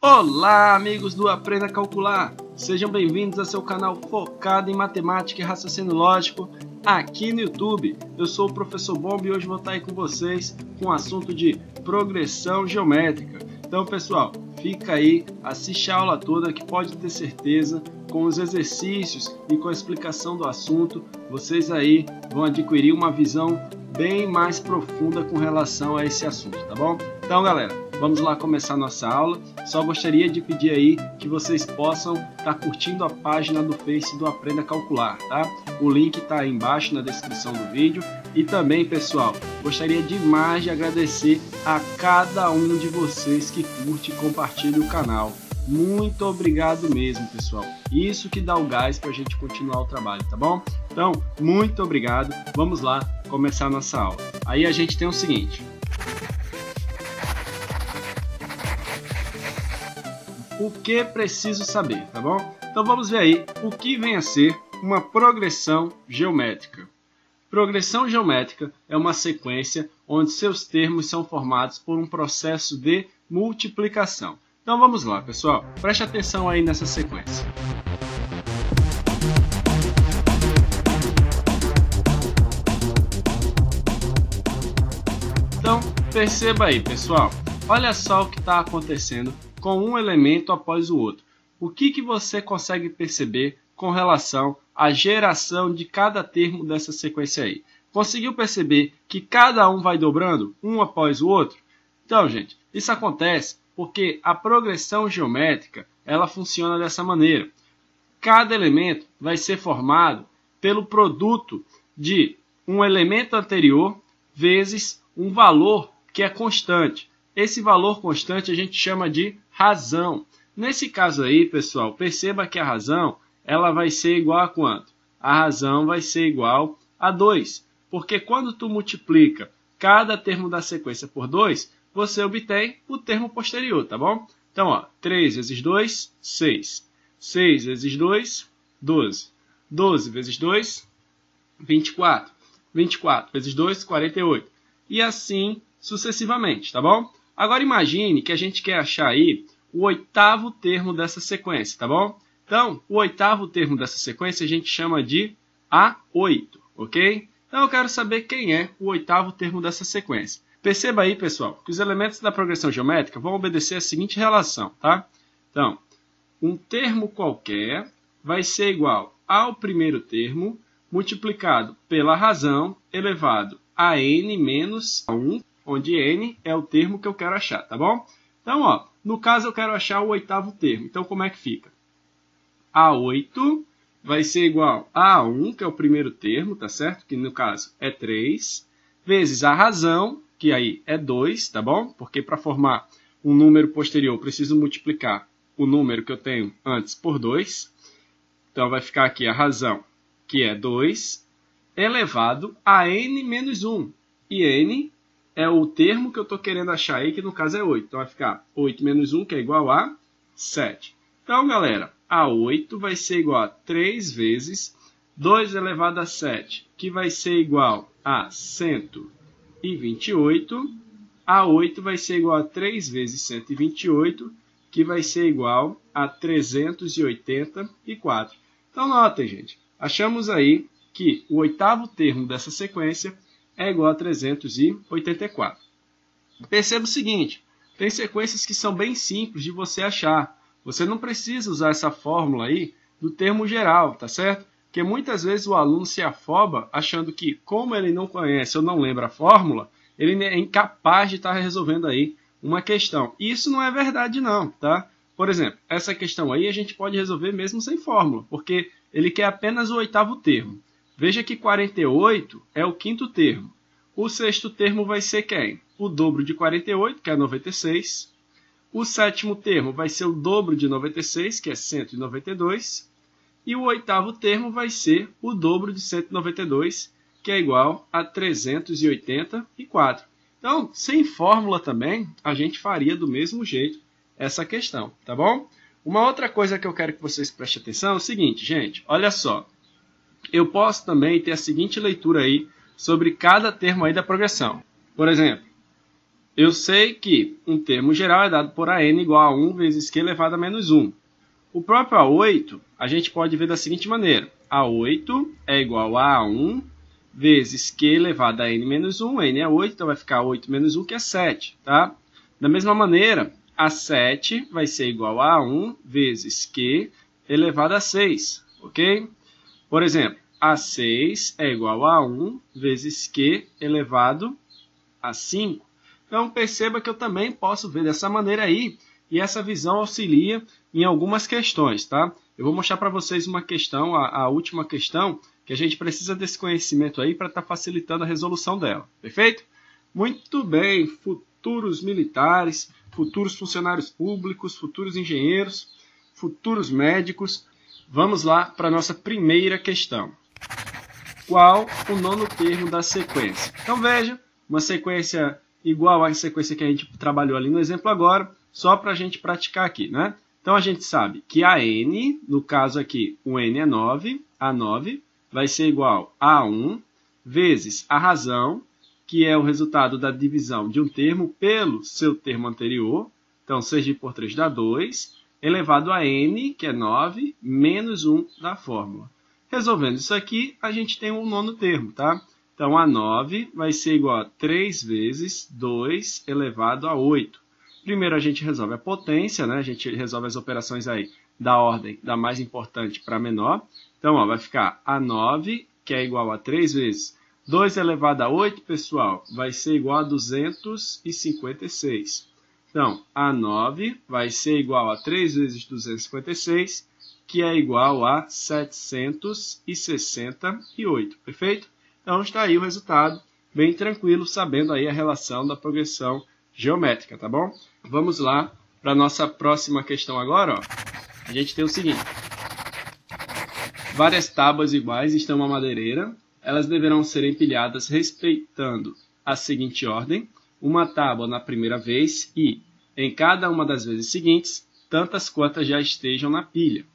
Olá, amigos do Aprenda a Calcular! Sejam bem-vindos ao seu canal focado em matemática e raciocínio lógico aqui no YouTube. Eu sou o Professor Bomb e hoje vou estar aí com vocês com o assunto de progressão geométrica. Então, pessoal, fica aí, assiste a aula toda que pode ter certeza, com os exercícios e com a explicação do assunto, vocês aí vão adquirir uma visão bem mais profunda com relação a esse assunto, tá bom? Então, galera, vamos lá começar nossa aula. Só gostaria de pedir aí que vocês possam estar curtindo a página do Face do Aprenda a Calcular, tá? O link está aí embaixo na descrição do vídeo. E também, pessoal, gostaria demais de agradecer a cada um de vocês que curte e compartilha o canal. Muito obrigado mesmo, pessoal. Isso que dá o gás para a gente continuar o trabalho, tá bom? Então, muito obrigado. Vamos lá começar a nossa aula. Aí a gente tem o seguinte. O que preciso saber, tá bom? Então vamos ver aí o que vem a ser uma progressão geométrica. Progressão geométrica é uma sequência onde seus termos são formados por um processo de multiplicação. Então vamos lá, pessoal. Preste atenção aí nessa sequência. Então, perceba aí, pessoal. Olha só o que está acontecendo com um elemento após o outro. O que você consegue perceber com relação à geração de cada termo dessa sequência aí? Conseguiu perceber que cada um vai dobrando um após o outro? Então, gente, isso acontece porque a progressão geométrica ela funciona dessa maneira. Cada elemento vai ser formado pelo produto de um elemento anterior vezes um valor que é constante. Esse valor constante a gente chama de razão. Nesse caso aí, pessoal, perceba que a razão ela vai ser igual a quanto? A razão vai ser igual a 2. Porque quando tu multiplica cada termo da sequência por 2, você obtém o termo posterior, tá bom? Então, ó, 3 vezes 2, 6. 6 vezes 2, 12. 12 vezes 2, 24. 24 vezes 2, 48. E assim sucessivamente, tá bom? Agora imagine que a gente quer achar aí o oitavo termo dessa sequência, tá bom? Então, o oitavo termo dessa sequência a gente chama de A8, ok? Então eu quero saber quem é o oitavo termo dessa sequência. Perceba aí, pessoal, que os elementos da progressão geométrica vão obedecer a seguinte relação, tá? Então, um termo qualquer vai ser igual ao primeiro termo multiplicado pela razão elevado a n menos 1, onde n é o termo que eu quero achar, tá bom? Então, ó, no caso eu quero achar o oitavo termo. Então, como é que fica? A8 vai ser igual a A1, que é o primeiro termo, tá certo? Que no caso é 3, vezes a razão, que aí é 2, tá bom? Porque para formar um número posterior eu preciso multiplicar o número que eu tenho antes por 2. Então, vai ficar aqui a razão, que é 2, elevado a n menos 1. E n é o termo que eu estou querendo achar aí, que no caso é 8. Então, vai ficar 8 menos 1, que é igual a 7. Então, galera, a 8 vai ser igual a 3 vezes 2 elevado a 7, que vai ser igual a 128. A 8 vai ser igual a 3 vezes 128, que vai ser igual a 384. Então, notem, gente, achamos aí que o oitavo termo dessa sequência é igual a 384. Perceba o seguinte, tem sequências que são bem simples de você achar. Você não precisa usar essa fórmula aí do termo geral, tá certo? Porque muitas vezes o aluno se afoba achando que, como ele não conhece ou não lembra a fórmula, ele é incapaz de estar resolvendo aí uma questão. Isso não é verdade não, tá? Por exemplo, essa questão aí a gente pode resolver mesmo sem fórmula, porque ele quer apenas o oitavo termo. Veja que 48 é o quinto termo. O sexto termo vai ser quem? O dobro de 48, que é 96. O sétimo termo vai ser o dobro de 96, que é 192. E o oitavo termo vai ser o dobro de 192, que é igual a 384. Então, sem fórmula também, a gente faria do mesmo jeito essa questão, tá bom? Uma outra coisa que eu quero que vocês prestem atenção é o seguinte, gente, olha só. Eu posso também ter a seguinte leitura aí sobre cada termo aí da progressão. Por exemplo, eu sei que um termo geral é dado por AN igual a 1 vezes Q elevado a menos 1. O próprio A8, a gente pode ver da seguinte maneira. A8 é igual a 1 vezes Q elevado a N menos 1. N é 8, então vai ficar 8 menos 1, que é 7. Tá? Da mesma maneira, A7 vai ser igual a 1 vezes Q elevado a 6. Ok? Por exemplo, A6 é igual a 1 vezes Q elevado a 5. Então, perceba que eu também posso ver dessa maneira aí, e essa visão auxilia em algumas questões, tá? Eu vou mostrar para vocês uma questão, a última questão, que a gente precisa desse conhecimento aí para estar facilitando a resolução dela, perfeito? Muito bem, futuros militares, futuros funcionários públicos, futuros engenheiros, futuros médicos. Vamos lá para a nossa primeira questão. Qual o nono termo da sequência? Então veja, uma sequência igual à sequência que a gente trabalhou ali no exemplo agora, só para a gente praticar aqui, né? Então a gente sabe que a N, no caso aqui o N é 9, a 9 vai ser igual a 1 vezes a razão, que é o resultado da divisão de um termo pelo seu termo anterior, então 6 por 3 dá 2, elevado a N, que é 9, menos 1 da fórmula. Resolvendo isso aqui, a gente tem um nono termo, tá? Então, a 9 vai ser igual a 3 vezes 2 elevado a 8. Primeiro, a gente resolve a potência, né? A gente resolve as operações aí da ordem da mais importante para a menor. Então, ó, vai ficar a 9, que é igual a 3 vezes 2 elevado a 8, pessoal, vai ser igual a 256. Então, a 9 vai ser igual a 3 vezes 256, que é igual a 768, perfeito? Então, está aí o resultado, bem tranquilo, sabendo aí a relação da progressão geométrica, tá bom? Vamos lá para a nossa próxima questão agora, ó. A gente tem o seguinte. Várias tábuas iguais estão uma madeireira. Elas deverão ser empilhadas respeitando a seguinte ordem. Uma tábua na primeira vez e, em cada uma das vezes seguintes, tantas quantas já estejam na pilha.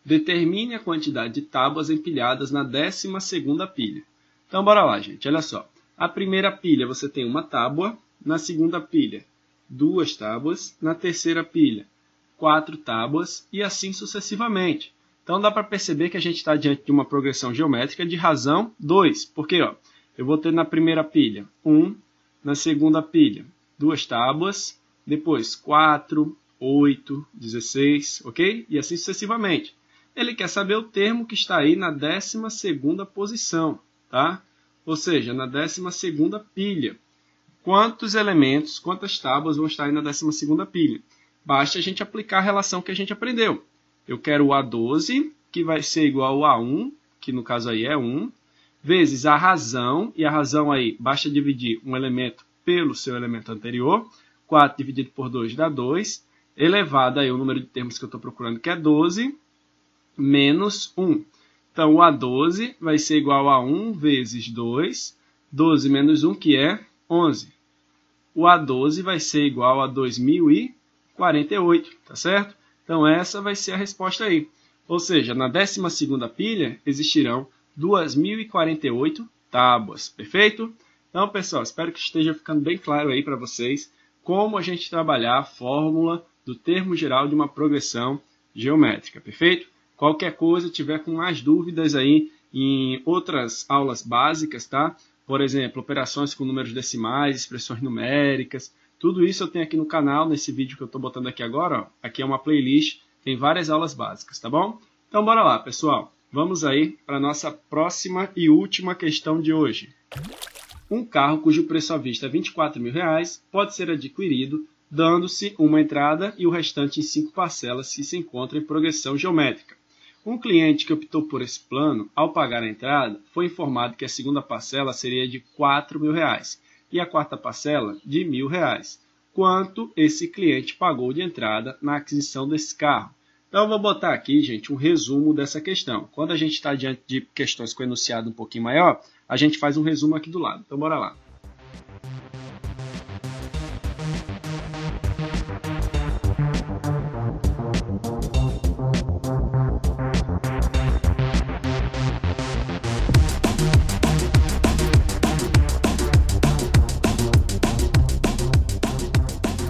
Determine a quantidade de tábuas empilhadas na 12ª pilha. Então, bora lá, gente. Olha só. A primeira pilha você tem uma tábua. Na segunda pilha, 2 tábuas. Na terceira pilha, 4 tábuas. E assim sucessivamente. Então, dá para perceber que a gente está diante de uma progressão geométrica de razão 2. Porque, ó, eu vou ter na primeira pilha 1. Na segunda pilha, 2 tábuas. Depois, 4, 8, 16. Ok? E assim sucessivamente. Ele quer saber o termo que está aí na 12ª posição. Tá? Ou seja, na 12ª pilha. Quantos elementos, quantas tábuas vão estar aí na 12ª pilha? Basta a gente aplicar a relação que a gente aprendeu. Eu quero o A12, que vai ser igual a 1, que no caso aí é 1, vezes a razão, e a razão aí basta dividir um elemento pelo seu elemento anterior, 4 dividido por 2 dá 2, elevado aí o número de termos que eu estou procurando, que é 12, menos 1. Então, o A12 vai ser igual a 1 vezes 2, 12 menos 1, que é 11. O A12 vai ser igual a 2048, tá certo? Então, essa vai ser a resposta aí. Ou seja, na 12ª pilha existirão 2048 tábuas, perfeito? Então, pessoal, espero que esteja ficando bem claro aí para vocês como a gente trabalhar a fórmula do termo geral de uma progressão geométrica, perfeito? Qualquer coisa, tiver com mais dúvidas aí em outras aulas básicas, tá? Por exemplo, operações com números decimais, expressões numéricas, tudo isso eu tenho aqui no canal, nesse vídeo que eu estou botando aqui agora, ó. Aqui é uma playlist, tem várias aulas básicas, tá bom? Então, bora lá, pessoal. Vamos aí para a nossa próxima e última questão de hoje. Um carro cujo preço à vista é R$24.000 pode ser adquirido dando-se uma entrada e o restante em 5 parcelas que se encontram em progressão geométrica. Um cliente que optou por esse plano, ao pagar a entrada, foi informado que a segunda parcela seria de R$4.000 e a quarta parcela de R$1.000. Quanto esse cliente pagou de entrada na aquisição desse carro? Então, eu vou botar aqui, gente, um resumo dessa questão. Quando a gente está diante de questões com enunciado um pouquinho maior, a gente faz um resumo aqui do lado. Então, bora lá.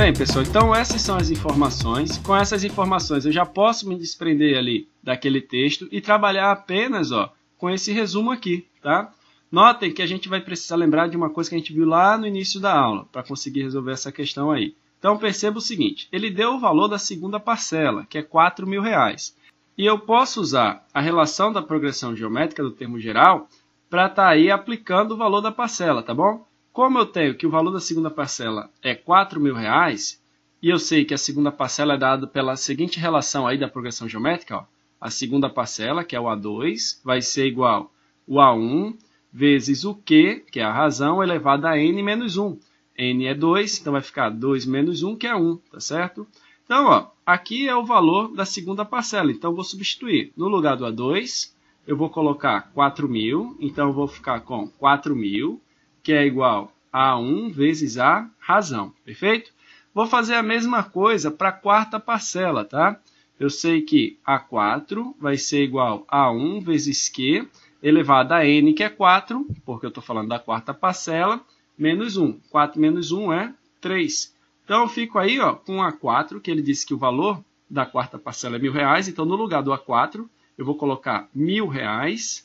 Bem, pessoal, então essas são as informações. Com essas informações eu já posso me desprender ali daquele texto e trabalhar apenas com esse resumo aqui, tá? Notem que a gente vai precisar lembrar de uma coisa que a gente viu lá no início da aula, para conseguir resolver essa questão aí. Então perceba o seguinte, ele deu o valor da segunda parcela, que é R$4.000. E eu posso usar a relação da progressão geométrica do termo geral para estar aí aplicando o valor da parcela, tá bom? Como eu tenho que o valor da segunda parcela é R$4.000, e eu sei que a segunda parcela é dada pela seguinte relação aí da progressão geométrica, a segunda parcela, que é o A2, vai ser igual ao A1 vezes o Q, que é a razão, elevado a N menos 1. N é 2, então vai ficar 2 menos 1, que é 1, tá certo? Então, aqui é o valor da segunda parcela, então eu vou substituir. No lugar do A2, eu vou colocar 4.000, então eu vou ficar com 4.000, que é igual a 1 vezes a razão, perfeito? Vou fazer a mesma coisa para a quarta parcela, tá? Eu sei que A4 vai ser igual a 1 vezes Q, elevado a N, que é 4, porque eu estou falando da quarta parcela, menos 1. 4 menos 1 é 3. Então, eu fico aí com A4, que ele disse que o valor da quarta parcela é R$1.000. Então, no lugar do A4, eu vou colocar R$1.000,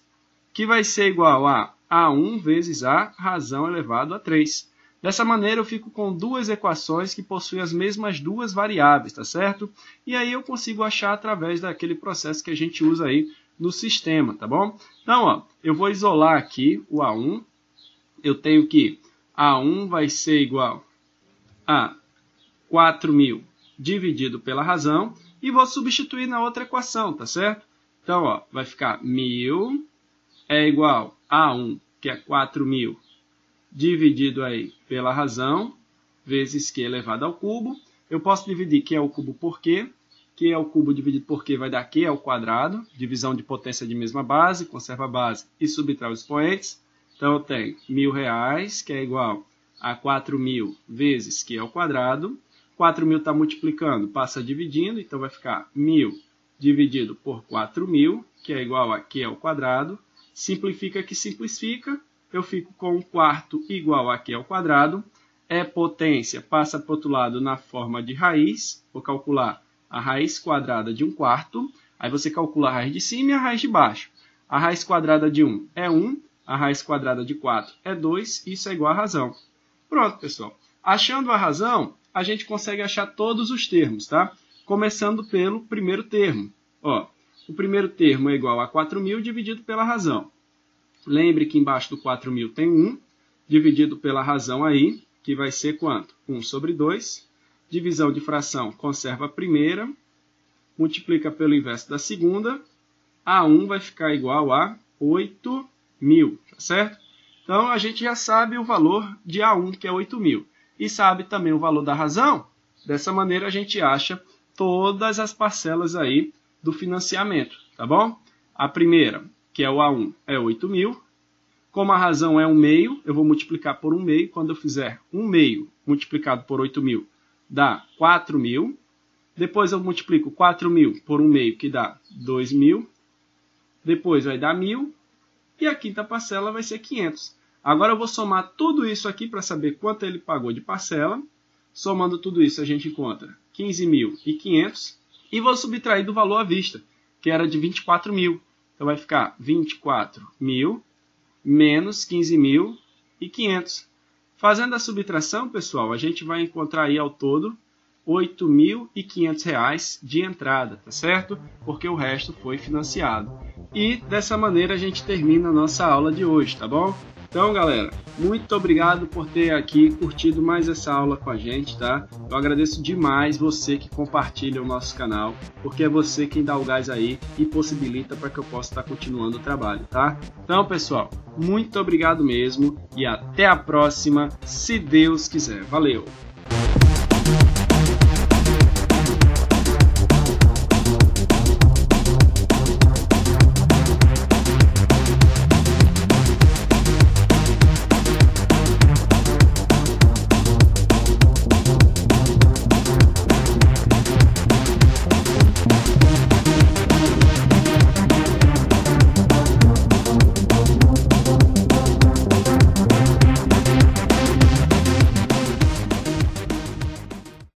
que vai ser igual a A1 vezes a razão elevado a 3. Dessa maneira, eu fico com duas equações que possuem as mesmas duas variáveis, tá certo? E aí eu consigo achar através daquele processo que a gente usa aí no sistema, tá bom? Então, eu vou isolar aqui o A1. Eu tenho que A1 vai ser igual a 4.000 dividido pela razão e vou substituir na outra equação, tá certo? Então, vai ficar 1.000 é igual a 1, que é 4.000, dividido aí pela razão, vezes Q elevado ao cubo. Eu posso dividir Q ao cubo por Q. Q ao cubo dividido por Q vai dar Q ao quadrado. Divisão de potência de mesma base, conserva a base e subtrai os expoentes. Então, eu tenho R$1.000, que é igual a 4.000 vezes Q ao quadrado. 4.000 está multiplicando, passa dividindo, então vai ficar 1.000 dividido por 4.000, que é igual a Q ao quadrado. Simplifica que simplifica, eu fico com 1/4 igual a Q ao quadrado. É potência, passa para o outro lado na forma de raiz. Vou calcular a raiz quadrada de 1/4. Aí você calcula a raiz de cima e a raiz de baixo. A raiz quadrada de 1 é 1, a raiz quadrada de 4 é 2, isso é igual a razão. Pronto, pessoal. Achando a razão, a gente consegue achar todos os termos, tá? Começando pelo primeiro termo. O primeiro termo é igual a 4.000 dividido pela razão. Lembre que embaixo do 4.000 tem 1, dividido pela razão aí, que vai ser quanto? 1 sobre 2. Divisão de fração conserva a primeira, multiplica pelo inverso da segunda. A1 vai ficar igual a 8.000, tá certo? Então, a gente já sabe o valor de A1, que é 8.000. E sabe também o valor da razão. Dessa maneira, a gente acha todas as parcelas aí do financiamento, tá bom? A primeira, que é o A1, é 8.000. Como a razão é 1/2, eu vou multiplicar por 1/2. Quando eu fizer 1/2 multiplicado por 8.000, dá 4.000. Depois eu multiplico 4.000 por 1/2, que dá 2.000. Depois vai dar 1.000. E a quinta parcela vai ser 500. Agora eu vou somar tudo isso aqui para saber quanto ele pagou de parcela. Somando tudo isso, a gente encontra 15.500. E vou subtrair do valor à vista, que era de 24.000. Então vai ficar 24.000 menos 15.500. Fazendo a subtração, pessoal, a gente vai encontrar aí ao todo R$ 8.500 de entrada, tá certo? Porque o resto foi financiado. E dessa maneira a gente termina a nossa aula de hoje, tá bom? Então, galera, muito obrigado por ter aqui curtido mais essa aula com a gente, tá? Eu agradeço demais você que compartilha o nosso canal, porque é você quem dá o gás aí e possibilita para que eu possa estar continuando o trabalho, tá? Então, pessoal, muito obrigado mesmo e até a próxima, se Deus quiser. Valeu!